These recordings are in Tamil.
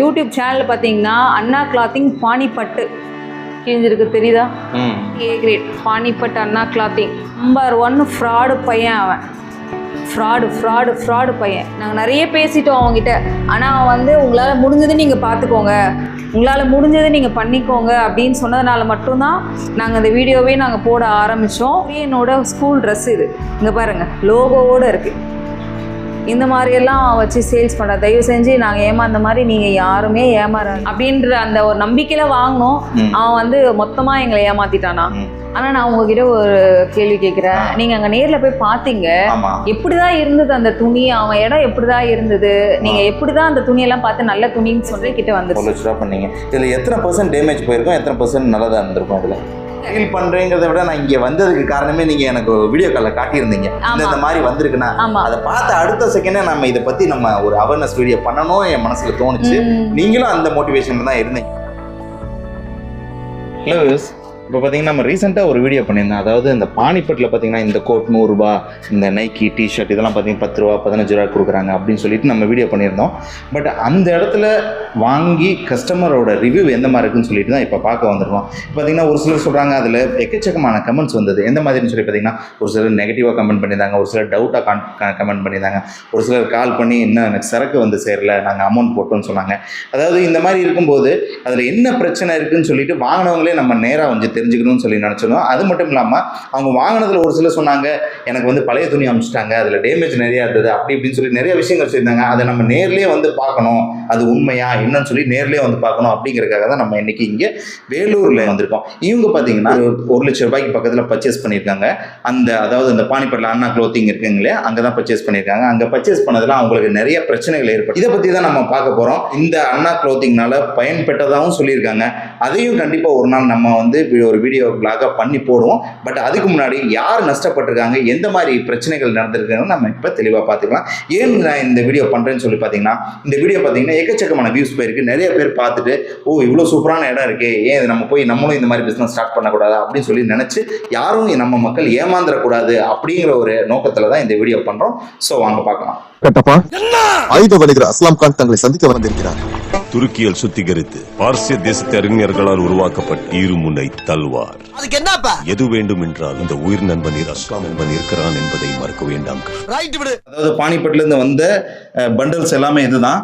யூடியூப் சேனல் பார்த்தீங்கன்னா அண்ணா கிளாத்திங் பானிபட்டு கிழிஞ்சிருக்கு தெரியுதா? ஏ கிரேட் பானிபட் அண்ணா கிளாத்திங் நம்பர் 1 ஃப்ராடு பையன் அவன். ஃப்ராடு பையன். நாங்கள் நிறைய பேசிட்டோம் அவங்ககிட்ட. ஆனால் வந்து உங்களால் முடிஞ்சது நீங்கள் பார்த்துக்கோங்க, உங்களால் முடிஞ்சது நீங்கள் பண்ணிக்கோங்க அப்படின்னு சொன்னதுனால மட்டும்தான் நாங்கள் இந்த வீடியோவே நாங்கள் போட ஆரம்பித்தோம். என்னோட ஸ்கூல் ட்ரெஸ் இது இங்கே பாருங்கள், லோகோவோடு இருக்குது. இந்த மாதிரியெல்லாம் வச்சு சேல்ஸ் பண்ணுற தயவு செஞ்சு நாங்கள் ஏமாந்த மாதிரி நீங்கள் யாருமே ஏமாறாங்க அப்படின்ற அந்த ஒரு நம்பிக்கையில் வாங்கினோம். அவன் வந்து மொத்தமாக எங்களை ஏமாற்றிட்டானா. ஆனால் நான் உங்ககிட்ட ஒரு கேள்வி கேட்குறேன். நீங்கள் அங்கே நேரில் போய் பார்த்தீங்க, எப்படிதான் இருந்தது அந்த துணி, அவன் இடம் எப்படிதான் இருந்தது, நீங்கள் எப்படிதான் அந்த துணியெல்லாம் பார்த்து நல்ல துணின்னு சொல்லி கிட்ட வந்து பண்ணீங்க? இதில் எத்தனை % டேமேஜ் போயிருக்கும், எத்தனை % நல்லதாக இருந்திருக்கும்? அதில் ஃபீல் பண்ணுறேங்கிறத விட நான் இங்கே வந்ததுக்கு காரணமே நீங்கள் எனக்கு வீடியோ காலில் காட்டியிருந்தீங்க இந்த மாதிரி வந்திருக்குன்னா. அதை பார்த்து அடுத்த செகண்டே நம்ம இதை பற்றி நம்ம ஒரு அவேர்னஸ் வீடியோ பண்ணணும் என் மனசில் தோணுச்சு. நீங்களும் அந்த மோட்டிவேஷன் தான் இருந்தீங்க. ஹலோ, இப்போ பார்த்தீங்கன்னா நம்ம ரீசெண்டாக ஒரு வீடியோ பண்ணியிருந்தோம். அதாவது இந்த பானிபட்டில் பார்த்தீங்கன்னா இந்த கோட் 100 ரூபா, இந்த நைக்கி டிஷர்ட் இதெல்லாம் பார்த்தீங்கன்னா 10 ரூபா 15 ரூபா கொடுக்குறாங்க அப்படின்னு சொல்லிட்டு நம்ம வீடியோ பண்ணியிருந்தோம். பட் அந்த இடத்துல வாங்கி கஸ்டமரோட ரிவ்யூ எந்த மாதிரி இருக்குன்னு சொல்லிட்டு தான் இப்போ பார்க்க வந்துருக்கோம். பார்த்தீங்கன்னா ஒரு சிலர் சொல்கிறாங்க, அதில் எக்கச்சக்கமான கமெண்ட்ஸ் வந்தது. எந்த மாதிரின்னு சொல்லி பார்த்தீங்கன்னா ஒரு சிலர் நெகட்டிவாக கமெண்ட் பண்ணியிருந்தாங்க, ஒரு சிலர் டவுட்டாக கமெண்ட் பண்ணியிருந்தாங்க, ஒரு சிலர் கால் பண்ணி இன்னும் எனக்கு சரக்கு வந்து சேரல, நாங்கள் அமௌண்ட் போட்டோன்னு சொன்னாங்க. அதாவது இந்த மாதிரி இருக்கும்போது அதில் என்ன பிரச்சனை இருக்குதுன்னு சொல்லிட்டு வாங்கினவங்களே நம்ம நேராக வந்து தெரிஞ்சுக்கணும்னு சொல்லி நினச்சிடும். அது மட்டும் இல்லாமல் அவங்க வாங்கினதில் ஒரு சிலர் சொன்னாங்க, எனக்கு வந்து பழைய துணி அனுப்பிச்சிட்டாங்க, அதில் டேமேஜ் நிறையா இருந்தது அப்படி இப்படின்னு சொல்லி நிறைய விஷயங்கள் சொல்லியிருந்தாங்க. அதை நம்ம நேர்லேயே வந்து பார்க்கணும், அது உண்மையா என்னன்னு சொல்லி நேர்லேயே வந்து பார்க்கணும். அப்படிங்கிறதுக்காக தான் நம்ம இன்னைக்கு இங்கே வேலூரில் வந்திருக்கோம். இவங்க பார்த்தீங்கன்னா 1 லட்சம் ரூபாய்க்கு பக்கத்தில் பர்ச்சேஸ் பண்ணியிருக்காங்க. அதாவது இந்த பானிபட்டில் அண்ணா க்ளோத்திங் இருக்குங்களே, அங்கே தான் பர்ச்சேஸ் பண்ணியிருக்காங்க. அங்கே பர்ச்சேஸ் பண்ணதில் அவங்களுக்கு நிறைய பிரச்சனைகள் ஏற்படும். இதை பற்றி தான் நம்ம பார்க்க போகிறோம். இந்த அண்ணா க்ளோத்திங்னால பயன்பெற்றதாகவும் சொல்லியிருக்காங்க. அதையும் கண்டிப்பாக ஒரு நாள் நம்ம வந்து ஒரு வீடியோ பிளாக பண்ணி போடுவோம். பட் அதுக்கு முன்னாடி யார் நஷ்டப்பட்டிருக்காங்க, எந்த மாதிரி பிரச்சனைகள் நடந்திருக்காங்க நம்ம இப்போ தெளிவாக பார்த்துக்கலாம். ஏன் நான் இந்த வீடியோ பண்ணுறேன்னு சொல்லி பார்த்தீங்கன்னா, இந்த வீடியோ பார்த்தீங்கன்னா எக்கச்சக்கமான வியூஸ் போயிருக்கு. நிறைய பேர் பார்த்துட்டு இவ்வளோ சூப்பரான இடம் இருக்கே, ஏன் நம்ம போய் நம்மளும் இந்த மாதிரி பிஸ்னஸ் ஸ்டார்ட் பண்ணக்கூடாது அப்படின்னு சொல்லி நினச்சி யாரும் நம்ம மக்கள் ஏமாந்துடக்கூடாது அப்படிங்கிற ஒரு நோக்கத்தில் தான் இந்த வீடியோ பண்ணுறோம். ஸோ வாங்க பார்க்கலாம். ஆயுத வணிகர் அஸ்லாம் கான் தங்களை சந்திக்க வந்திருக்கிறார். துருக்கியில் சுத்திகரித்து பார்சிய தேசத்து அறிஞர்களால் உருவாக்கப்பட்ட இருமுனை தல்வார். எது வேண்டும் என்றால் இந்த உயிர் நண்பன் அஸ்லாம் நண்பன் இருக்கிறான் என்பதை மறக்க வேண்டாம். அதாவது பானிபட்ல இருந்து வந்த பண்டல்ஸ் எல்லாமே இதுதான்.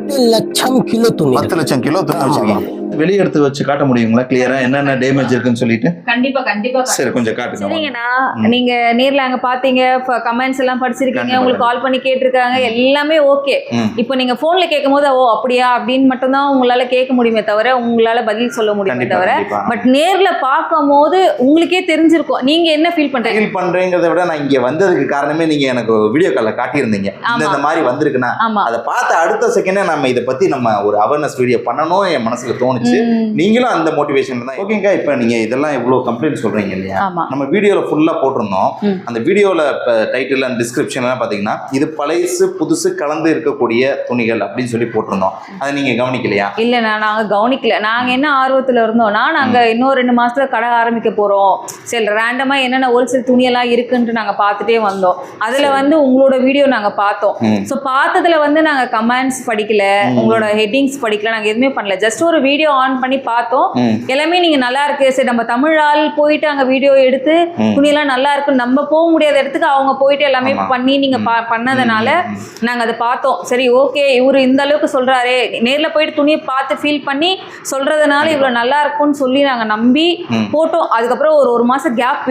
10 லட்சம் கிலோ துணி வச்சிருக்கீங்க. வெளியே எடுத்து வச்சு காட்ட முடியுங்களா கிளியரா என்னென்ன டேமேஜ் இருக்குன்னு சொல்லிட்டு? கண்டிப்பா சரி, கொஞ்சம் காட்டுங்க. சரிங்கண்ணா, நீங்க நேர்ல அங்க பாத்தீங்க, கமெண்ட்ஸ் எல்லாம் படிச்சிருக்கீங்க, உங்களுக்கு கால் பண்ணி கேட்டிருக்காங்க, எல்லாமே ஓகே. இப்போ நீங்க போன்ல கேட்கும் போது அப்படியா அப்படின்னு மட்டும் தான் உங்களால கேட்க முடியுமே தவிர உங்களால பதில் சொல்ல முடியுமே தவிர, பட் நேர்ல பார்க்கும் போது உங்களுக்கே தெரிஞ்சிருக்கும் நீங்க என்ன ஃபீல் பண்றீங்கிறத விட நான் இங்க வந்ததுக்கு காரணமே நீங்க எனக்கு வீடியோ கால்ல காட்டியிருந்தீங்க இந்த மாதிரி வந்திருக்குன்னா. அதை பார்த்து அடுத்த செகண்டே நம்ம இதை பத்தி நம்ம ஒரு அவேர்னஸ் வீடியோ பண்ணணும் என் மனசுல தோணுச்சு. நீங்களும் அந்த மோட்டிவேஷன் தான். ஓகேங்க, இப்போ நீங்க இதெல்லாம் இவ்வளவு கம்ப்ளைண்ட் சொல்றீங்க இல்லையா, நம்ம வீடியோல ஃபுல்லா போட்டிருந்தோம். அந்த வீடியோல டைட்டில் அண்ட் டிஸ்கிரிப்ஷன் எல்லாம் பாத்தீங்கன்னா இது பழைசு புதுசு கலந்து இருக்கக்கூடிய துணிகள் அப்படின்னு சொல்லி போட்டிருந்தோம். அதை நீங்க கவனிக்கலையா? இல்ல, நாங்க கவனிக்கல. நாங்க என்ன ஆர்வத்துல இருந்தோம்னா, நாங்க இன்னும் 2 மாசத்துல கடை ஆரம்பிக்க போறோம், சரி ரேண்டமா என்னென்ன ஹோல்சேல் துணியெல்லாம் இருக்குன்ட்டு நாங்க பார்த்துட்டே வந்தோம். அதுல வந்து உங்களோட வீடியோ நாங்க பார்த்தோம். ஸோ பார்த்ததுல வந்து நாங்க கமெண்ட்ஸ் படிக்கல, உங்களோட ஹெட்டிங்ஸ் படிக்கல, நாங்க எதுவுமே பண்ணல. ஜஸ்ட் ஒரு வீடியோ ஆன் பண்ணி பார்த்தோம். எல்லாமே நீங்க நல்லா இருக்கு, சரி நம்ம தமிழ் ஆள் போயிட்டு அங்க வீடியோ எடுத்து துணியெல்லாம் நல்லா இருக்கு, நம்ம போக முடியாத இடத்துக்கு அவங்க போயிட்டு எல்லாமே பண்ணி நீங்க பண்ணதுனால நாங்க அதை பார்த்தோம். சரி ஓகே, இவரு இந்த அளவுக்கு சொல்றாரு, நேர்ல போயிட்டு துணியை பார்த்து ஃபீல் பண்ணி சொல்றதுனால இவ்வளவு நல்லா இருக்கும்னு சொல்லி நாங்க நம்பி போட்டோம். அதுக்கப்புறம் ஒரு மாசம் கேப்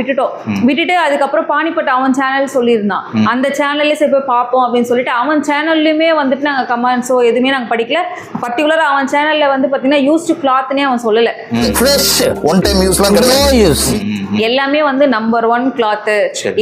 விட்டுட்டு அதுக்கப்புறம் பானிபட் அவன் சேனல் சொல்லியிருந்தான், அந்த சேனல்ல சரி போய் பார்ப்போம் அப்படின்னு சொல்லிட்டு அவன் சேனல்லையுமே வந்துட்டு நாங்க கமெண்ட்ஸோ எதுவுமே நாங்க படிக்கல. பர்டிகுலரா அவன் சேனல்ல வந்து பாத்தீங்கன்னா யூஸ்டு கிளாத்னே அவன் சொல்லல, எல்லாமே வந்து number 1 cloth,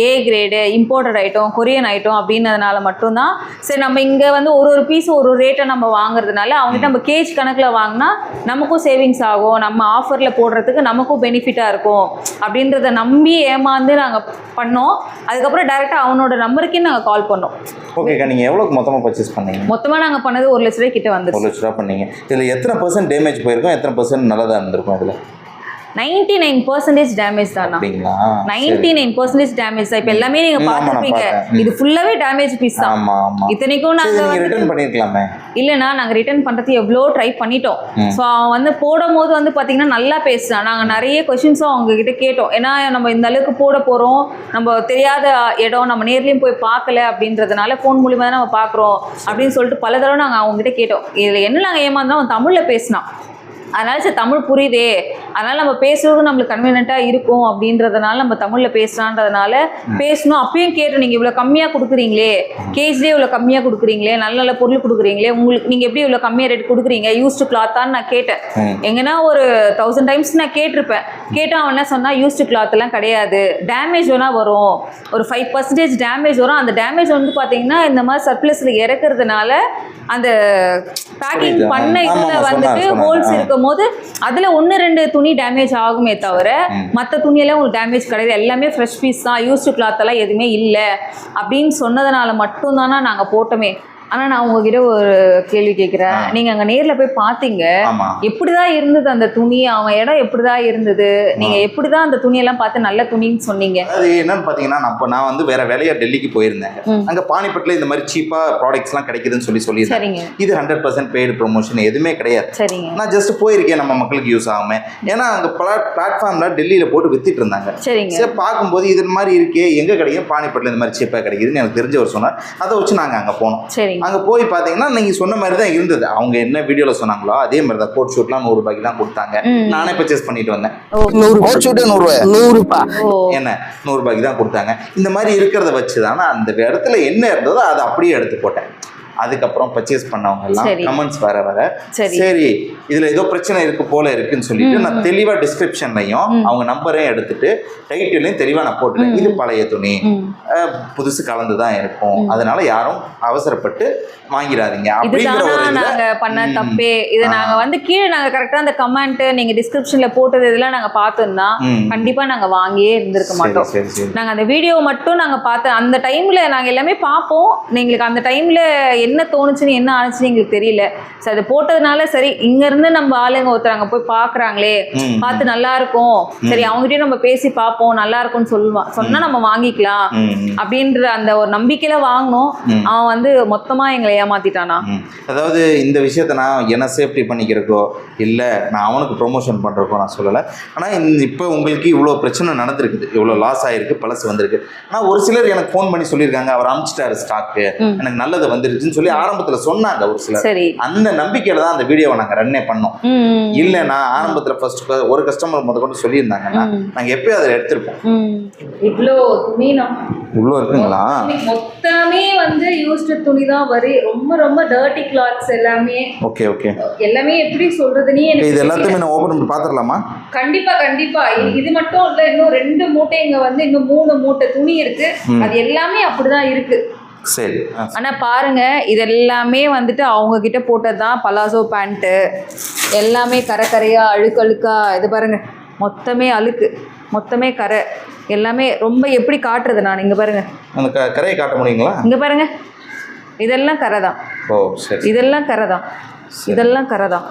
A grade, imported item, Korean item அப்படின்றதுனால மட்டும்தான். சரி நம்ம இங்க வந்து ஒரு பீஸ் ஒரு ரேட்டை நம்ம வாங்குறதுனால அவங்ககிட்ட நம்ம கேஜ் கணக்கில் வாங்கினா நமக்கும் சேவிங்ஸ் ஆகும், நம்ம ஆஃபர்ல போடுறதுக்கு நமக்கும் பெனிஃபிட்டா இருக்கும் அப்படின்றத நம்பி ஏமாந்து நாங்க பண்ணோம். அதுக்கப்புறம் டைரக்டா அவனோட நம்பருக்கே நாங்க கால் பண்ணோம். ஓகேக்கா, நீங்க எவ்வளவுக்கு மொத்தமா பர்ச்சேஸ் பண்ணீங்க? மொத்தமா நாங்க பண்ணது 1 லட்ச ரூபாய் கிட்ட வந்து. 1 லட்ச ரூபாய் பண்ணீங்க. இதுல எத்தனை % டேமேஜ் போயிருக்கும், எத்தனை % நல்லதா இருந்திருக்கும்? இதுல 99% டேமேஜ் தானா? அப்படிங்களா? 99% டேமேஜ் தான். இப்போ எல்லாமே நீங்க ஆமா, நான் பார்த்துருப்பீங்க. பார்த்தேன். இது ஃபுல்லாவே டேமேஜ் பீஸ் தான். ஆமா ஆமா. இத்தனைக்கும் சரி, நாங்க நீங்க ரிட்டர்ன் பண்ணிருக்கலாமே. இல்லைண்ணா, நாங்கள் ரிட்டர்ன் பண்ணுறதுக்கு எவ்வளோ ட்ரை பண்ணிட்டோம். ஸோ அவன் வந்து போடும்போது வந்து பார்த்தீங்கன்னா நல்லா பேசுனான். நாங்கள் நிறைய கொஷின்ஸும் அவங்க கிட்ட கேட்டோம். ஏன்னா நம்ம இந்த அளவுக்கு போட போகிறோம், நம்ம தெரியாத இடம், நம்ம நேர்லேயும் போய் பார்க்கல அப்படின்றதுனால ஃபோன் மூலிமா தான் நம்ம பார்க்குறோம் அப்படின்னு சொல்லிட்டு பல தடவை நாங்கள் அவங்ககிட்ட கேட்டோம். இதில் என்ன நாங்கள் ஏமாந்தோம், அவன் தமிழில் பேசினான். அதனால சரி தமிழ் புரியுதே, அதனால நம்ம பேசுறது நம்மளுக்கு கன்வீனியண்ட்டாக இருக்கும் அப்படின்றதுனால நம்ம தமிழில் பேசுகிறான்றதுனால பேசணும். அப்பயும் கேட்டோம், நீங்கள் இவ்வளோ கம்மியாக கொடுக்குறீங்களே, கேஜ்லேயே இவ்வளோ கம்மியாக கொடுக்குறீங்களே, நல்ல நல்ல பொருள் கொடுக்குறீங்களே, உங்களுக்கு நீங்கள் எப்படி இவ்வளோ கம்மியாக ரேட் கொடுக்குறீங்க, யூஸ்டு கிளாத்தான்னு நான் கேட்டேன். எங்கன்னா ஒரு 1000 டைம்ஸ் நான் கேட்டிருப்பேன். கேட்டால் அவன் என்ன சொன்னால், யூஸ்டு கிளாத்லாம் கிடையாது, டேமேஜ் வேணால் வரும், ஒரு 5% டேமேஜ் வரும். அந்த டேமேஜ் வந்து பார்த்தீங்கன்னா இந்த மாதிரி சர்ப்ளஸில் இறக்குறதுனால அந்த பேக்கிங் பண்ண இதில் வந்துட்டு ஹோல்ஸ் இருக்கும் போது அதில் 1-2 துணி டேமேஜ் ஆகுமே தவிர மற்ற துணியெல்லாம் உங்களுக்கு டேமேஜ் கிடையாது, எல்லாமே ஃப்ரெஷ் பீஸ் தான், யூஸ்டு கிளாத் எல்லாம் எதுவுமே இல்லை அப்படின்னு சொன்னதுனால மட்டும்தானா நாங்கள் போட்டோமே. ஆனால் நான் உங்ககிட்ட ஒரு கேள்வி கேட்குறேன். நீங்கள் அங்கே நேரில் போய் பார்த்தீங்க, எப்படிதான் இருந்தது அந்த துணி, அவன் இடம் எப்படிதான் இருந்தது, நீங்கள் எப்படிதான் அந்த துணியெல்லாம் பார்த்து நல்ல துணின்னு சொன்னீங்க? அது என்னன்னு பார்த்தீங்கன்னா, நான் வந்து வேற வேலையா டெல்லிக்கு போயிருந்தேன். அங்கே பானிபட்டில் இந்த மாதிரி சீப்பாக ப்ராடக்ட்ஸ்லாம் கிடைக்குதுன்னு சொல்லியிருந்தேன். இது 100% பெய்டு ப்ரொமோஷன் எதுவுமே கிடையாது. சரிங்க. நான் ஜஸ்ட் போயிருக்கேன் நம்ம மக்களுக்கு யூஸ் ஆகாம. ஏன்னா அங்கே பிளாட்ஃபார்மில் டெல்லியில் போட்டு வித்துட்டு இருந்தாங்க. சரிங்க. சரி பார்க்கும்போது இது மாதிரி இருக்கே, எங்கே கிடைக்கும், பானிபட்டில் இந்த மாதிரி சீப்பாக கிடைக்குதுன்னு எனக்கு தெரிஞ்சவர் சொன்னார். அதை வச்சு நாங்கள் அங்கே போனோம். சரி. அங்கே போய் பார்த்தீங்கன்னா நீங்கள் சொன்ன மாதிரி தான் இருந்தது. அவங்க என்ன வீடியோவில் சொன்னாங்களோ அதே மாதிரி தான். கோட் ஷூட்லாம் 100 ரூபாய்க்கு தான் கொடுத்தாங்க. நானே பர்ச்சேஸ் பண்ணிட்டு வந்தேன். 100 கோட் ஷூட் 100 ரூபாய் என்ன 100 ரூபாய்க்கு தான் கொடுத்தாங்க. இந்த மாதிரி இருக்கிறத வச்சு தானே அந்த இடத்துல என்ன இருந்ததோ அதை அப்படியே எடுத்து போட்டேன். அதுக்கப்புறம் பர்ச்சேஸ் பண்ணவங்க எல்லாம் கமெண்ட்ஸ் வர சரி இதுல ஏதோ பிரச்சனை இருக்கு போல இருக்குன்னு சொல்லிட்டு நான் தெளிவா டிஸ்கிரிப்ஷன்லையும் அவங்க நம்பரையும் எடுத்துட்டு டைட்டிலையும் தெளிவா நான் போட்டுட்டேன். இது பழைய துணி, புதுசு கலந்துதான் இருக்கும், அதனால யாரும் அவசரப்பட்டு வாங்கிடாதீங்க அப்படிங்கிற ஒரு நாங்க பண்ண தப்பே. இது நாங்க வந்து கீழே நாங்க கரெக்டா அந்த கமெண்ட் நீங்க டிஸ்கிரிப்ஷன்ல போட்டது இதெல்லாம் நாங்க பார்த்தோம்னா கண்டிப்பா நாங்க வாங்கியே இருந்திருக்க மாட்டோம். நாங்க அந்த வீடியோ மட்டும் நாங்க பார்த்து அந்த டைம்ல நாங்க எல்லாமே பார்ப்போம். எங்களுக்கு அந்த டைம்ல என்ன தோணுச்சுன்னு என்ன ஆனிச்சுன்னு எங்களுக்கு தெரியல. சரி அது போட்டதுனால சரி இங்க இருந்து நம்ம ஆளுங்க ஒருத்தர் அங்க போய் பாக்குறாங்களே, பார்த்து நல்லா இருக்கும், சரி அவங்ககிட்டயும் நம்ம பேசி பார்ப்போம், நல்லா இருக்கும்னு சொன்னா நம்ம வாங்கிக்கலாம் அப்படின்ற அந்த ஒரு நம்பிக்கையில வாங்கணும். அவன் வந்து மொத்தமா எங்களை ஏமாத்திட்டானா? அதாவது இந்த விஷயத்த நான் என்ன சேஃப்டி பண்ணிக்கிறக்கோ இல்லை நான் அவனுக்கு ப்ரொமோஷன் பண்ணுறக்கோ நான் சொல்லலை. ஆனால் இப்போ உங்களுக்கு இவ்வளோ பிரச்சனை நடந்திருக்குது, இவ்வளோ லாஸ் ஆகிருக்கு, பழசு வந்திருக்கு. ஆனால் ஒரு சிலர் எனக்கு ஃபோன் பண்ணி சொல்லியிருக்காங்க, அவர் அனுப்பிச்சிட்டாரு ஸ்டாக்கு, எனக்கு நல்லது வந்துருச்சுன்னு சொல்லி ஆரம்பத்தில் சொன்னாங்க ஒரு சிலர். அந்த நம்பிக்கையில் தான் அந்த வீடியோவை நாங்கள் ரன்னே பண்ணோம். இல்லைன்னா ஆரம்பத்தில் ஃபர்ஸ்ட் ஒரு கஸ்டமர் முதற்கொண்டு சொல்லியிருந்தாங்கன்னா நாங்கள் எப்பயும் அதை எடுத்திருப்போம். இவ்வளோ துணி இவ்வளோ இருக்குங்களா? மொத்தமே வந்து யூஸ்டு துணி தான் வரி, ரொம்ப ரொம்ப டர்ட்டி கிளாத்ஸ் எல்லாமே. Okay okay. எல்லாமே எப்படி சொல்றதுனே எனக்கு இது எல்லாத்தையுமே நான் ஓபன் பண்ணி பாத்துறலாமா? கண்டிப்பா கண்டிப்பா. இது மட்டும் இல்ல, இன்னும் 2 மூட்டைங்க வந்து இன்னும் 3 மூட்டை துணி இருக்கு. அது எல்லாமே அப்படிதான் இருக்கு. சரி. ஆனா பாருங்க, இது எல்லாமே வந்துட்டு அவங்க கிட்ட போட்டதுதான் பலாசோ பேண்ட். எல்லாமே கரையா அழுக்கா. இது பாருங்க மொத்தமே அழுக்கு, மொத்தமே கரை, எல்லாமே ரொம்ப எப்படி காட்டுறது நான்? இங்க பாருங்க, அந்த கரையை காட்ட முடியுங்களா? இங்க பாருங்க, இதெல்லாம் கரை தான். ஓ சரி. இதெல்லாம் கரை தான், இதெல்லாம் கரை தான்.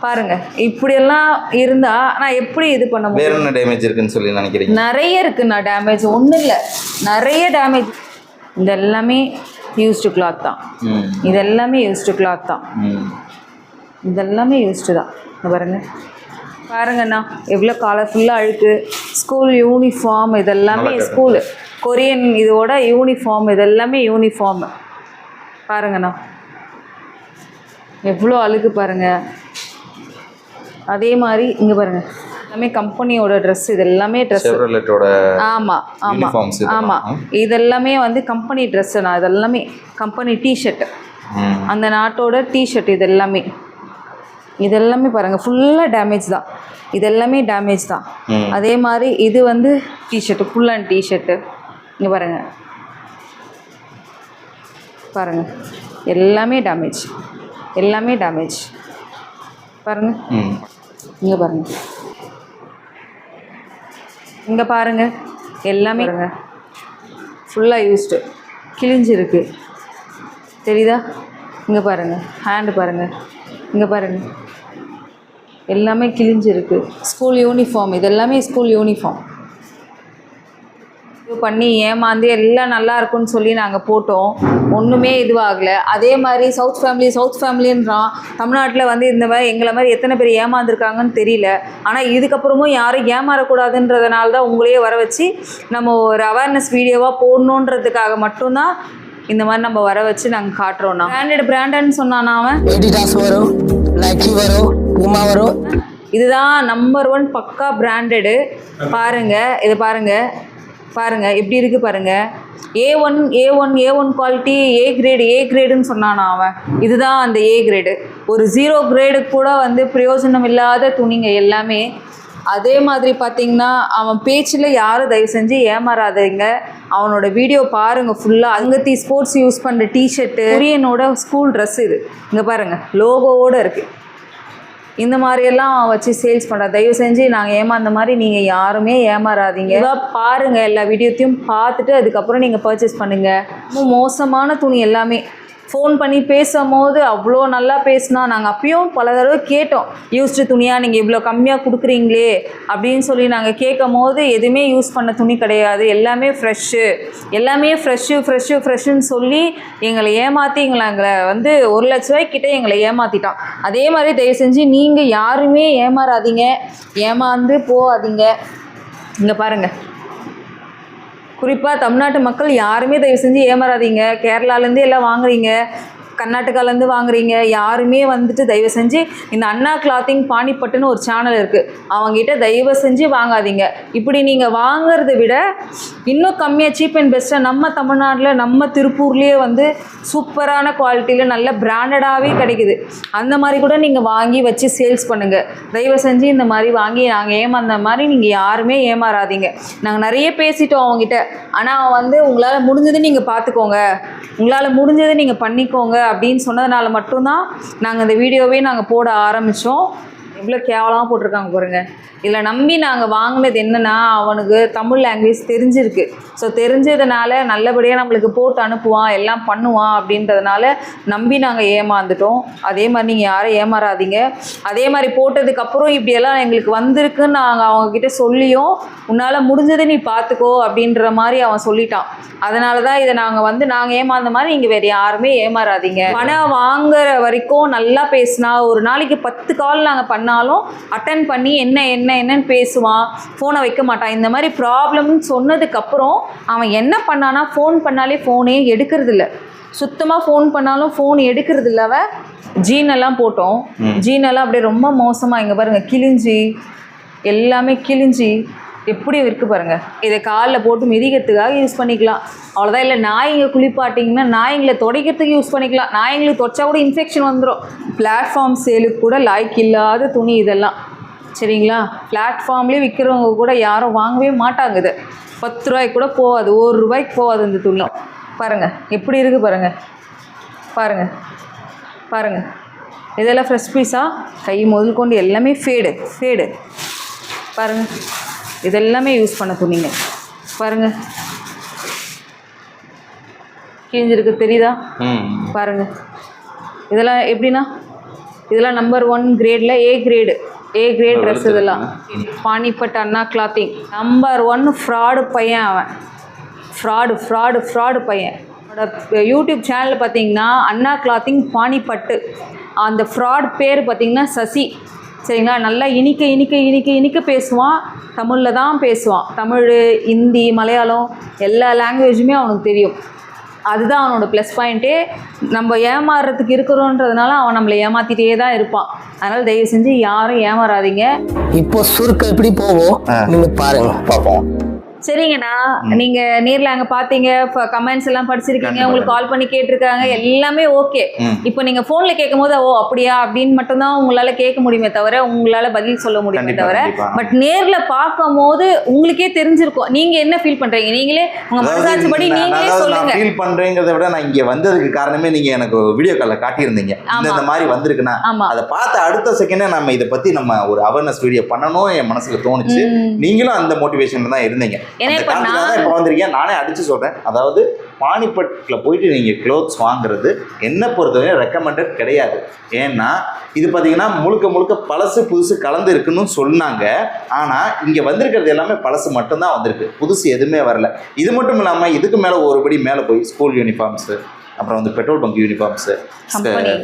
பாருங்க இப்படியெல்லாம் இருந்தா நான் எப்படி இது பண்ண முடியும்? வேற என்ன டேமேஜ் இருக்குன்னு சொல்லி நினைக்கிறீங்க? நிறைய இருக்குண்ணா டேமேஜ், ஒன்றும் இல்லை, நிறைய டேமேஜ். இதெல்லாமே யூஸ்டு கிளாத் தான், இதெல்லாமே யூஸ்டு கிளாத் தான், இதெல்லாமே யூஸ்டு தான். பாருங்க பாருங்கண்ணா எவ்வளோ கலர்ஃபுல்லாக அழுக்கு. ஸ்கூல் யூனிஃபார்ம் இதெல்லாமே, ஸ்கூலு கொரியன் இதோட யூனிஃபார்ம், இதெல்லாமே யூனிஃபார்ம். பாருங்கண்ணா எவ்வளோ அழுக்கு பாருங்க. அதே மாதிரி இங்கே பாருங்க எல்லாமே கம்பெனியோட ட்ரெஸ், இது எல்லாமே ட்ரெஸ். ஆமாம் ஆமாம் ஆமாம், இதெல்லாமே வந்து கம்பெனி ட்ரெஸ்ஸுண்ணா. இதெல்லாமே கம்பெனி டிஷர்ட், அந்த நாட்டோட டிஷர்ட். இதெல்லாமே பாருங்கள் ஃபுல்லாக டேமேஜ் தான், இதெல்லாமே டேமேஜ் தான். அதே மாதிரி இது வந்து டிஷர்ட்டு, ஃபுல் அண்ட் டிஷர்ட்டு. இங்கே பாருங்கள் பாருங்கள் எல்லாமே டேமேஜ், எல்லாமே டேமேஜ். பாருங்கள் இங்கே பாருங்கள், இங்கே பாருங்கள் எல்லாமே ஃபுல்லாக யூஸ்டு, கிழிஞ்சிருக்கு தெரியுதா? இங்கே பாருங்கள் ஹேண்டு பாருங்கள், இங்கே பாருங்கள் எல்லாமே கிழிஞ்சிருக்கு. ஸ்கூல் யூனிஃபார்ம், இது எல்லாமே ஸ்கூல் யூனிஃபார்ம். இது பண்ணி ஏமாந்து எல்லாம் நல்லா இருக்குன்னு சொல்லி நாங்கள் போட்டோம், ஒன்றுமே இதுவாகலை. அதே மாதிரி சவுத் ஃபேமிலின்றான். தமிழ்நாட்டில் வந்து இந்த மாதிரி எங்களை மாதிரி எத்தனை பேர் ஏமாந்துருக்காங்கன்னு தெரியல. ஆனால் இதுக்கப்புறமும் யாரும் ஏமாறக்கூடாதுன்றதுனால தான் உங்களையே வர வச்சு நம்ம ஒரு அவேர்னஸ் வீடியோவாக போடணுன்றதுக்காக மட்டும்தான் இந்த மாதிரி நம்ம வர வச்சு நாங்கள் காட்டுறோம்னா. பிராண்டட்னு சொன்னானா அவன், எடிடாஸ் வரும், நைக்கி வரும், பூமா வரும். இதுதான் நம்பர் 1 பக்கா பிராண்டடு. பாருங்க, இது பாருங்க பாருங்க எப்படி இருக்கு பாருங்க. A1 குவாலிட்டி, ஏ கிரேடுன்னு சொன்னானா அவன். இதுதான் அந்த ஏ கிரேடு. ஒரு 0 கிரேடு கூட வந்து பிரயோஜனம் இல்லாத துணிங்க எல்லாமே. அதே மாதிரி பார்த்தீங்கன்னா அவன் பேச்சில் யாரும் தயவு செஞ்சு ஏமாறாதீங்க. அவனோட வீடியோ பாருங்கள் ஃபுல்லாக. அங்கத்தி ஸ்போர்ட்ஸ் யூஸ் பண்ணுற டிஷர்ட்டு, கொரியனோட ஸ்கூல் ட்ரெஸ், இது இங்கே பாருங்கள் லோகோவோடு இருக்குது. இந்த மாதிரியெல்லாம் வச்சு சேல்ஸ் பண்ணுற. தயவு செஞ்சு நாங்கள் ஏமாந்த மாதிரி நீங்கள் யாருமே ஏமாறாதீங்க. பாருங்கள், எல்லா வீடியோத்தையும் பார்த்துட்டு அதுக்கப்புறம் நீங்கள் பர்ச்சேஸ் பண்ணுங்கள். ரொம்ப மோசமான துணி எல்லாமே. ஃபோன் பண்ணி பேசும்போது அவ்வளோ நல்லா பேசினா. நாங்கள் அப்பயும் பல தடவை கேட்டோம், யூஸ்டு துணியாக நீங்கள் இவ்வளோ கம்மியாக கொடுக்குறீங்களே அப்படின்னு சொல்லி நாங்கள் கேட்கும் போது எதுவுமே யூஸ் பண்ண துணி கிடையாது, எல்லாமே ஃப்ரெஷ்ஷுன்னு சொல்லி எங்களை ஏமாற்றி எங்களை வந்து 1 லட்ச ரூபாய்க்கிட்ட எங்களை ஏமாற்றிட்டான். அதே மாதிரி தயவு செஞ்சு நீங்கள் யாருமே ஏமாறாதீங்க, ஏமாந்து போகாதீங்க. இங்கே பாருங்கள், குறிப்பாக தமிழ்நாட்டு மக்கள் யாருமே தயவு செஞ்சு ஏமாறாதீங்க. கேரளாலேருந்து எல்லாம் வாங்குறீங்க, கர்நாடகாலேருந்து வாங்குறீங்க, யாருமே வந்துட்டு தயவு செஞ்சு இந்த அண்ணா கிளாத்திங் பானிப்பட்டுன்னு ஒரு சேனல் இருக்குது, அவங்ககிட்ட தயவு செஞ்சு வாங்காதீங்க. இப்படி நீங்கள் வாங்கிறத விட இன்னும் கம்மியாக சீப் அண்ட் பெஸ்ட்டாக நம்ம தமிழ்நாட்டில் நம்ம திருப்பூர்லேயே வந்து சூப்பரான குவாலிட்டியில் நல்ல பிராண்டடாகவே கிடைக்குது. அந்த மாதிரி கூட நீங்கள் வாங்கி வச்சு சேல்ஸ் பண்ணுங்கள். தயவு செஞ்சு இந்த மாதிரி வாங்கி நாங்கள் ஏமாந்த மாதிரி நீங்கள் யாருமே ஏமாறாதீங்க. நாங்கள் நிறைய பேசிட்டோம் அவங்ககிட்ட. ஆனால் அவன் வந்து உங்களால் முடிஞ்சது நீங்கள் பார்த்துக்கோங்க, உங்களால் முடிஞ்சது நீங்கள் பண்ணிக்கோங்க அப்படின்னு சொன்னதுனால மட்டும்தான் நாங்கள் இந்த வீடியோவே நாங்கள் போட ஆரம்பித்தோம். எவ்வளோ கேவலமாக போட்டிருக்காங்க பாருங்கள். இதில் நம்பி நாங்கள் வாங்கினது என்னென்னா, அவனுக்கு தமிழ் லாங்குவேஜ் தெரிஞ்சிருக்கு. ஸோ தெரிஞ்சதுனால நல்லபடியாக நம்மளுக்கு போட்டு அனுப்புவான், எல்லாம் பண்ணுவான் அப்படின்றதுனால நம்பி நாங்கள் ஏமாந்துட்டோம். அதே மாதிரி நீங்கள் யாரும் ஏமாறாதீங்க. அதே மாதிரி போட்டதுக்கப்புறம் இப்படியெல்லாம் எங்களுக்கு வந்திருக்குன்னு நாங்கள் அவங்கக்கிட்ட சொல்லியும் உன்னால் முடிஞ்சதை நீ பார்த்துக்கோ அப்படின்ற மாதிரி அவன் சொல்லிட்டான். அதனால தான் இதை நாங்கள் ஏமாந்த மாதிரி நீங்கள் வேறு யாருமே ஏமாறாதீங்க. பணம் வாங்குற வரைக்கும் நல்லா பேசினா, ஒரு நாளைக்கு 10 கால் நாங்கள் பண்ணாலும் அட்டன் பண்ணி என்னன்னு பேசுவான், ஃபோனை வைக்க மாட்டான். இந்த மாதிரி ப்ராப்ளம்னு சொன்னதுக்கப்புறம் அவன் என்ன பண்ணானா, ஃபோன் பண்ணாலே ஃபோனே எடுக்கிறதில்ல, சுத்தமாக ஃபோன் பண்ணாலும் ஃபோன் எடுக்கிறதில்ல. அவன் ஜீனெல்லாம் போட்டோம், ஜீனெல்லாம் அப்படியே ரொம்ப மோசமாக. இங்கே பாருங்கள், எல்லாமே கிழிஞ்சி எப்படி இருக்கு பாருங்கள். இதை காலில் போட்டு மிதிக்கிறதுக்காக யூஸ் பண்ணிக்கலாம், அவ்வளோதான். இல்லை நாய்ங்க குளிப்பாட்டிங்கன்னா நாய்ங்களை துடைக்கிறதுக்கு யூஸ் பண்ணிக்கலாம். நாய்ங்களுக்கு துடைச்சா கூட இன்ஃபெக்ஷன் வந்துடும். பிளாட்ஃபார்ம் சேலுக்கு கூட லாய்க்கு இல்லாத துணி இதெல்லாம், சரிங்களா? பிளாட்ஃபார்ம்லேயே விற்கிறவங்க கூட யாரும் வாங்கவே மாட்டாங்க. இது 10 ரூபாய்க்கு கூட போகாது, 1 ரூபாய்க்கு போகாது இந்த துணி. பாருங்கள் எப்படி இருக்குது பாருங்கள். இதெல்லாம் ஃப்ரெஷ் பீஸாக கை முதல் கொண்டு எல்லாமே ஃபேடு பாருங்கள். இதெல்லாமே யூஸ் பண்ண துணிங்க பாருங்கள். கிழிஞ்சிருக்கு தெரியுதா பாருங்கள். இதெல்லாம் எப்படின்னா, இதெல்லாம் நம்பர் 1 கிரேடில் ஏ கிரேட் ட்ரெஸ். இதெல்லாம் பானிப்பட் அண்ணா கிளாத்திங் நம்பர் 1 ஃப்ராடு பையன் அவன். ஃப்ராடு பையன். என்னோட யூடியூப் சேனலில் பார்த்தீங்கன்னா அண்ணா கிளாத்திங் பானிப்பட்டு, அந்த ஃப்ராட் பேர் பார்த்தீங்கன்னா சசி, சரிங்களா? நல்லா இனிக்க பேசுவான். தமிழில் தான் பேசுவான். தமிழ், ஹிந்தி, மலையாளம் எல்லா லாங்குவேஜுமே அவனுக்கு தெரியும். அதுதான் அவனோட ப்ளஸ் பாயிண்ட்டே. நம்ம ஏமாறுறதுக்கு இருக்கிறோன்றதுனால அவன் நம்மளை ஏமாற்றிட்டே தான் இருப்பான். அதனால் தயவு செஞ்சு யாரும் ஏமாறாதீங்க. இப்போ சுருக்கம் எப்படி போவோம் நீங்கள் பாருங்க, பார்ப்போம். சரிங்கண்ணா, நீங்கள் நேரில் அங்கே பார்த்தீங்க, கமெண்ட்ஸ் எல்லாம் படிச்சிருக்கீங்க, உங்களுக்கு கால் பண்ணி கேட்டிருக்காங்க, எல்லாமே ஓகே. இப்போ நீங்கள் ஃபோனில் கேட்கும் போது ஓ அப்படியா அப்படின்னு மட்டும்தான் உங்களால் கேட்க முடியுமே தவிர உங்களால் பதில் சொல்ல முடியுமே தவிர, பட் நேரில் பார்க்கும் போது உங்களுக்கே தெரிஞ்சிருக்கும் நீங்கள் என்ன ஃபீல் பண்ணுறீங்க. நீங்களே உங்கள் மனசாட்சி படி நீங்களே சொல்லுங்க. ஃபீல் பண்ணுறீங்கிறத விட நான் இங்கே வந்ததுக்கு காரணமே நீங்கள் எனக்கு வீடியோ காலில் காட்டியிருந்தீங்க, இந்த மாதிரி வந்திருக்குன்னா அதை பார்த்து அடுத்த செகண்டே நம்ம இதை பற்றி நம்ம ஒரு அவேர்னஸ் வீடியோ பண்ணணும் என் மனசில் தோணுச்சு. நீங்களும் அந்த மோட்டிவேஷனில் தான் இருந்தீங்க. ஏன்னா இப்போ இப்போ வந்திருக்கேன் நானே அடிச்சு சொல்றேன். அதாவது பானிபட்ல போயிட்டு நீங்க க்ளோத்ஸ் வாங்குறது என்ன பொறுத்தவரை ரெக்கமெண்டட் கிடையாது. ஏன்னா இது பார்த்தீங்கன்னா முழுக்க பழசு புதுசு கலந்து இருக்குன்னு சொன்னாங்க. ஆனால் இங்கே வந்திருக்கிறது எல்லாமே பழசு மட்டும்தான் வந்திருக்கு, புதுசு எதுவுமே வரல. இது மட்டும் இல்லாமல் இதுக்கு மேலே ஒருபடி மேலே போய் ஸ்கூல் யூனிஃபார்ம்ஸு, அப்புறம் வந்து பெட்ரோல் பங்க் யூனிஃபார்ம்ஸு,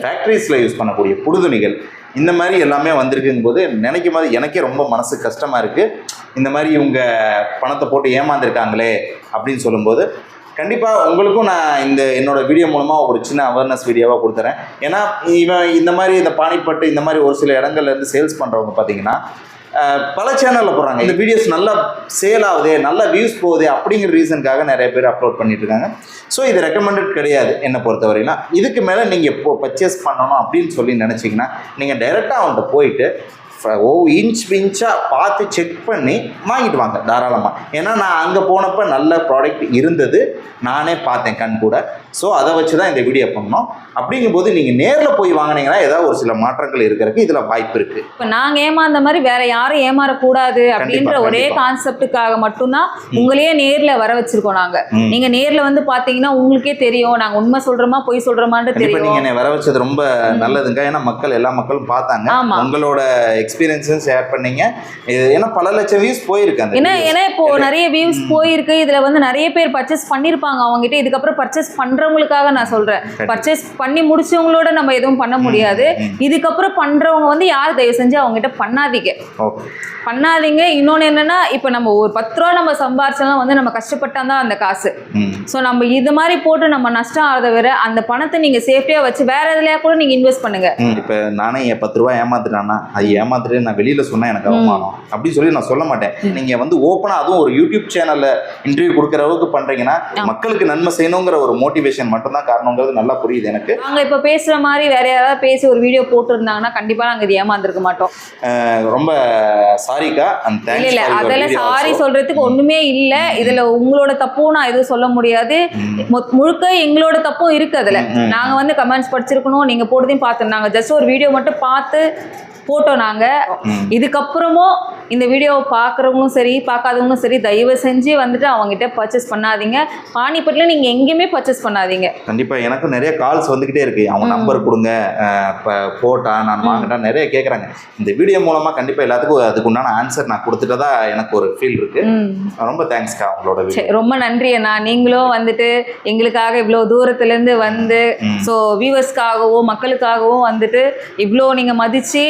ஃபேக்ட்ரிஸில் யூஸ் பண்ணக்கூடிய புடுதுணிகள், இந்த மாதிரி எல்லாமே வந்திருக்குங்கும் போது நினைக்கும் போது எனக்கே ரொம்ப மனசு கஷ்டமாக இருக்குது. இந்த மாதிரி இவங்க பணத்தை போட்டு ஏமாந்துருக்காங்களே அப்படின்னு சொல்லும்போது கண்டிப்பாக உங்களுக்கும் நான் என்னோட வீடியோ மூலமாக ஒரு சின்ன அவேர்னஸ் வீடியோவாக கொடுத்துறேன். ஏன்னா இந்த மாதிரி இந்த பானிபட்டு இந்த மாதிரி ஒரு சில இடங்கள்லேருந்து சேல்ஸ் பண்ணுறவங்க பார்த்தீங்கன்னா பல சேனலில் போடுறாங்க. இந்த வீடியோஸ் நல்லா சேல் ஆகுது, நல்லா வியூஸ் போகுது அப்படிங்கிற ரீசனுக்காக நிறைய பேர் அப்லோட் பண்ணிட்டு இருக்காங்க. ஸோ இது ரெக்கமெண்டட் கிடையாது என்னை பொறுத்தவரையினா. இதுக்கு மேலே நீங்கள் இப்போ பர்ச்சேஸ் பண்ணணும் அப்படின்னு சொல்லி நினச்சிங்கன்னா நீங்கள் டைரெக்டாக அவங்கள்ட்ட போயிட்டு இன்ச்சாக பார்த்து செக் பண்ணி வாங்கிட்டு வாங்க தாராளமாக. ஏன்னா நான் அங்கே போனப்போ நல்ல ப்ராடக்ட் இருந்தது, நானே பார்த்தேன் கண் கூட. ஸோ அதை வச்சு தான் இந்த வீடியோ பண்ணோம். அப்படிங்கும்போது நீங்கள் நேரில் போய் வாங்கினீங்கன்னா ஏதாவது ஒரு சில மாற்றங்கள் இருக்கிறதுக்கு இதில் வாய்ப்பு இருக்குது. இப்போ நாங்கள் ஏமாந்த மாதிரி வேற யாரும் ஏமாறக்கூடாது அப்படின்ற ஒரே கான்செப்டுக்காக மட்டும்தான் உங்களையே நேரில் வர வச்சிருக்கோம் நாங்கள். நீங்கள் நேரில் வந்து பார்த்தீங்கன்னா உங்களுக்கே தெரியும் நாங்கள் உண்மை சொல்கிறோமா பொய் சொல்கிறோமான்னு தெரியும். நீங்கள் என்னை வர வச்சது ரொம்ப நல்லதுங்க. ஏன்னா எல்லா மக்களும் பார்த்தாங்க, உங்களோட எக்ஸ்பீரியன்ஸும் ஷேர் பண்ணீங்க. ஏன்னா பல லட்சம் வியூஸ் போயிருக்கு. ஏன்னா இப்போ நிறைய வியூஸ் போயிருக்கு. இதில் வந்து நிறைய பேர் பர்ச்சேஸ் பண்ணியிருப்பாங்க அவங்ககிட்ட. இதுக்கப்புறம் பர்ச்சேஸ் பண்ணுறவங்களுக்காக நான் சொல்கிறேன், பர்ச்சேஸ் பண்ணி முடிச்சவங்களோட நம்ம எதுவும் பண்ண முடியாது. இதுக்கப்புறம் பண்றவங்க வந்து யார் தயவு செஞ்சு அவங்ககிட்ட பண்ணாதீங்க. இன்னொன்று என்னன்னா, இப்போ நம்ம ஒரு 10 ரூபா நம்ம சம்பாரிச்சாலும் வந்து நம்ம கஷ்டப்பட்டா தான் அந்த காசு. ஸோ நம்ம இது மாதிரி போட்டு நம்ம நஷ்டம் ஆகிறத விட அந்த பணத்தை நீங்க சேஃப்டியா வச்சு வேற எதுலையா கூட நீங்க இன்வெஸ்ட் பண்ணுங்க. இப்போ நானே 10 ரூபா ஏமாத்துட்டானா அது ஏமாத்துட்டு நான் வெளியில சொன்னா எனக்கு அவமானம் அப்படின்னு சொல்லி நான் சொல்ல மாட்டேன். நீங்க வந்து ஓப்பனா அதுவும் ஒரு யூடியூப் சேனல்ல இன்டர்வியூ கொடுக்குற அளவுக்கு பண்றீங்கன்னா மக்களுக்கு நன்மை செய்யணுங்கிற ஒரு மோட்டிவேஷன் மட்டும் தான் காரணங்கிறது நல்லா புரியுது எனக்கு. நாங்க இப்ப பேசுற மாதிரி வேற யாராவது பேசி ஒரு வீடியோ போட்டுருந்தாங்கன்னா கண்டிப்பா நாங்க இது ஏமாந்துருக்க மாட்டோம். ரொம்ப சாரிக்கா. இல்ல அதெல்லாம் சாரி சொல்றதுக்கு ஒண்ணுமே இல்ல. இதுல உங்களோட தப்பும் நான் எதுவும் சொல்ல முடியாது. முழுக்க எங்களோட தப்பும் இருக்கு. அதுல நாங்க வந்து கமெண்ட்ஸ் படிச்சிருக்கணும், நீங்க போட்டதையும் பார்த்து நாங்க ஜஸ்ட் ஒரு வீடியோ மட்டும் பார்த்து போட்டோம் நாங்க. இதுக்கப்புறமும் இந்த வீடியோவை பார்க்குறவங்களும் சரி பார்க்காதவங்களும் சரி தயவு செஞ்சு வந்துட்டு அவங்ககிட்ட பர்ச்சேஸ் பண்ணாதீங்க. பானிபட்டில் நீங்கள் எங்கேயுமே பர்ச்சேஸ் பண்ணாதீங்க. கண்டிப்பாக எனக்கும் நிறைய கால்ஸ் வந்துக்கிட்டே இருக்குது. அவங்க நம்பர் கொடுங்க, இப்போ போட்டா நான் வாங்கிட்டா நிறைய கேட்குறாங்க. இந்த வீடியோ மூலமாக கண்டிப்பாக எல்லாத்துக்கும் அதுக்கு உண்டான ஆன்சர் நான் கொடுத்துட்டதா எனக்கு ஒரு ஃபீல் இருக்குது. ரொம்ப தேங்க்ஸ்க்கா உங்களோட. ரொம்ப நன்றி அண்ணா. நீங்களும் வந்துட்டு எங்களுக்காக இவ்வளோ தூரத்துலேருந்து வந்து ஸோ வியூவர்ஸ்க்காகவும் மக்களுக்காகவும் வந்துட்டு இவ்வளோ நீங்கள் மதித்து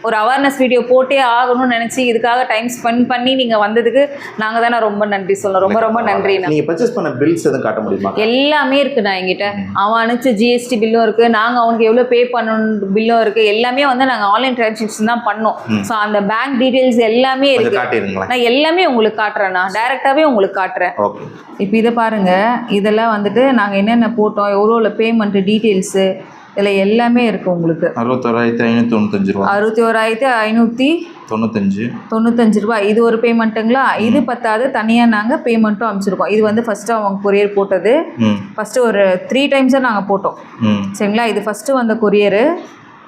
ஒரு அவேர்னஸ் வீடியோ போட்டே ஆகணும்னு நினச்சி இதுக்காக டைம் ஸ்பெண்ட் பண்ணி நீங்கள் வந்ததுக்கு நாங்கள் தானே ரொம்ப நன்றி சொல்லணும். ரொம்ப ரொம்ப நன்றி. நீங்கள் பர்ச்சேஸ் பண்ண பில்ஸ் எதுவும் காட்ட முடியுமா? எல்லாமே இருக்குண்ணா என்கிட்ட. அவன் அனுப்பிச்ச ஜிஎஸ்டி பில்லும் இருக்குது, நாங்கள் அவனுக்கு எவ்வளோ பே பண்ணணும் பில்லும் இருக்குது. எல்லாமே வந்து நாங்கள் ஆன்லைன் டிரான்சாக்ஷன் தான் பண்ணோம். ஸோ அந்த பேங்க் டீட்டெயில்ஸ் எல்லாமே இருக்குது. நான் எல்லாமே உங்களுக்கு காட்டுறேண்ணா, டைரெக்டாகவே உங்களுக்கு காட்டுறேன். இப்போ இதை பாருங்கள், இதெல்லாம் வந்துட்டு நாங்கள் என்னென்ன போட்டோம், எவ்வளோ பேமெண்ட்டு டீட்டெயில்ஸு இதில் எல்லாமே இருக்குது உங்களுக்கு. 61,595 ரூபா. 61,595 ரூபா. இது ஒரு பேமெண்ட்டுங்களா? இது பத்தாது, தனியாக நாங்கள் பேமெண்ட்டும் அனுப்பிச்சிருக்கோம். இது வந்து ஃபஸ்ட்டு அவங்க கொரியர் போட்டது. ஃபஸ்ட்டு ஒரு 3 டைம்ஸாக நாங்கள் போட்டோம் சரிங்களா. இது ஃபஸ்ட்டு வந்த கொரியரு.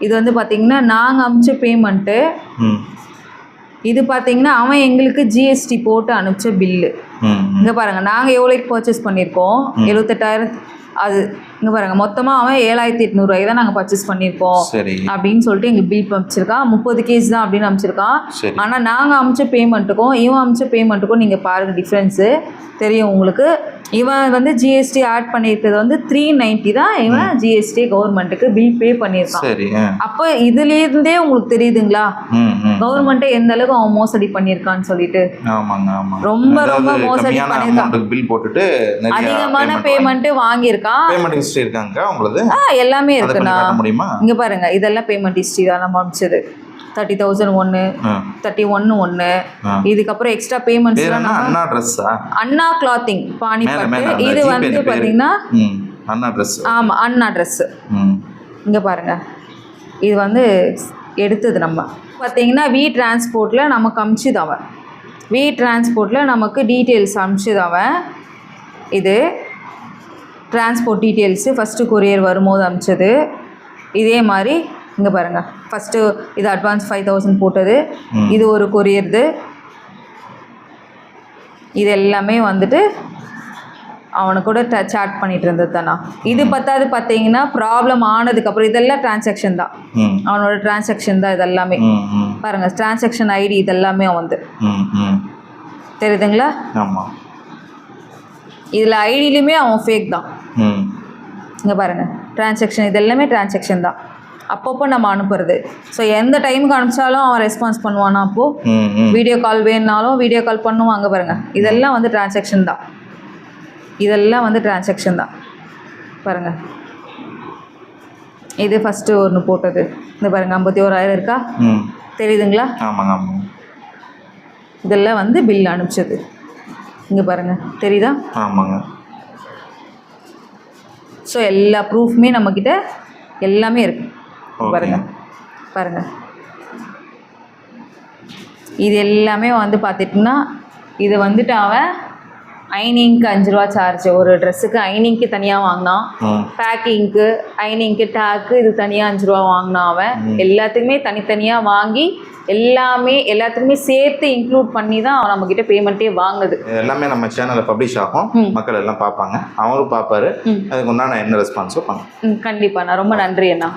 இது வந்து பார்த்திங்கன்னா நாங்கள் அனுப்பிச்ச பேமெண்ட்டு. இது பார்த்தீங்கன்னா அவன் எங்களுக்கு ஜிஎஸ்டி போட்டு அனுப்பிச்ச பில்லு. இங்கே பாருங்கள் நாங்கள் எவ்வளோக்கு பர்ச்சேஸ் பண்ணியிருக்கோம், 78,000. அது இங்கே பாருங்கள் மொத்தமாக அவன் 7,800 ரூபாய்க்கு தான் நாங்கள் பர்ச்சேஸ் பண்ணியிருக்கோம் அப்படின்னு சொல்லிட்டு எங்களுக்கு பில் அனுப்பிச்சிருக்கான். 30 கேஜ் தான் அப்படின்னு அனுப்பிச்சிருக்கான். ஆனால் நாங்கள் அனுப்பிச்ச பேமெண்ட்டுக்கும் இவன் அனுப்பிச்ச பேமெண்ட்டுக்கும் நீங்கள் பாருங்கள் டிஃப்ரென்ஸு தெரியும் உங்களுக்கு. இவன் வந்து ஜிஎஸ்டி ஆட் பண்ணியிருக்கிறது வந்து 390 தான். இவன் ஜிஎஸ்டி கவர்மெண்ட்டுக்கு பில் பே பண்ணியிருக்கான். அப்போ இதுலேருந்தே உங்களுக்கு தெரியுதுங்களா கவர்மெண்ட்டை எந்த அளவுக்கு அவன் மோசடி பண்ணியிருக்கான்னு சொல்லிட்டு. ரொம்ப ரொம்ப மோசடி பண்ணியிருக்கான். பில் போட்டுட்டு அதிகமான பேமெண்ட் வாங்கியிருக்கான். எல்லாமே இருக்குண்ணா. இங்க பாருங்க இதெல்லாம் பேமெண்ட் ஹிஸ்ட்ரி தான் நம்ம அனுப்பிச்சது. 30,000 ஒன்று, 31 ஒன்று. இதுக்கப்புறம் எக்ஸ்ட்ரா பேமெண்ட்ஸ் அண்ணா கிளாத்திங் பானிபட்டு. இது வந்து பார்த்தீங்கன்னா ஆமாம் அண்ணா ட்ரெஸ்ஸு. இங்கே பாருங்கள் இது வந்து எடுத்தது நம்ம பார்த்தீங்கன்னா வி டிரான்ஸ்போர்ட்டில் நமக்கு அனுப்பிச்சுதவன். வி டிரான்ஸ்போர்ட்டில் நமக்கு டீட்டெயில்ஸ் அனுப்பிச்சுதவன். இது டிரான்ஸ்போர்ட் டீட்டெயில்ஸு ஃபஸ்ட்டு கொரியர் வரும்போது அனுப்பிச்சது. இதே மாதிரி இங்கே பாருங்கள் ஃபஸ்ட்டு இது அட்வான்ஸ் 5,000 போட்டது. இது ஒரு கொரியர்து. இது எல்லாமே வந்துட்டு அவனு கூட சாட் பண்ணிட்டு இருந்தது தானா. இது பத்தாவது பார்த்தீங்கன்னா ப்ராப்ளம் ஆனதுக்கப்புறம் இதெல்லாம் டிரான்சாக்ஷன் தான், அவனோட டிரான்சாக்ஷன் தான் இதெல்லாமே. பாருங்க டிரான்சாக்ஷன் ஐடி இதெல்லாமே வந்து தெரியுதுங்களா. ஆமாம், இதில் ஐடியிலுமே அவன் ஃபேக் தான். இங்கே பாருங்கள் டிரான்சாக்ஷன் இதெல்லாமே டிரான்சாக்ஷன் தான், அப்பப்போ நம்ம அனுப்புறது. ஸோ எந்த டைமுக்கு அனுப்பிச்சாலும் அவன் ரெஸ்பான்ஸ் பண்ணுவானா. அப்போது வீடியோ கால் வேணுனாலும் வீடியோ கால் பண்ணுவாங்க. பாருங்கள் இதெல்லாம் வந்து டிரான்சாக்ஷன் தான், இதெல்லாம் வந்து டிரான்சாக்ஷன் தான். பாருங்கள் இது ஃபஸ்ட்டு ஒன்று போட்டது இந்த பாருங்கள் 51,000 இருக்கா, தெரியுதுங்களா. ஆமாங்க ஆமாங்க. இதெல்லாம் வந்து பில் அனுப்பிச்சது. இங்கே பாருங்கள் தெரியுதா. ஆமாங்க. ஸோ எல்லா ப்ரூஃப்மே நம்மக்கிட்ட எல்லாமே இருக்குது. பாருங்கள் பாருங்கள் இது எல்லாமே வந்து பார்த்துட்டிங்கன்னா இது வந்துட்டு அவன் ஐனிங்க்கு 5 ரூபா சார்ஜ், ஒரு ட்ரெஸ்ஸுக்கு ஐனிங்க்கு தனியாக வாங்கினான், பேக்கிங்க்கு ஐனிங்க்கு டேக்கு இது தனியாக 5 ரூபா வாங்கினான். அவன் எல்லாத்துக்குமே தனித்தனியாக வாங்கி எல்லாத்துக்குமே சேர்த்து இன்க்ளூட் பண்ணி தான் அவன் நம்மக்கிட்ட பேமெண்ட்டே வாங்குது. எல்லாமே நம்ம சேனலில் பப்ளிஷ் ஆகும், மக்கள் எல்லாம் பார்ப்பாங்க, அவரும் பார்ப்பாரு, அதுக்கு உண்டான என்ன ரெஸ்பான்ஸோ பண்ணும். கண்டிப்பாக. நான் ரொம்ப நன்றி அண்ணா.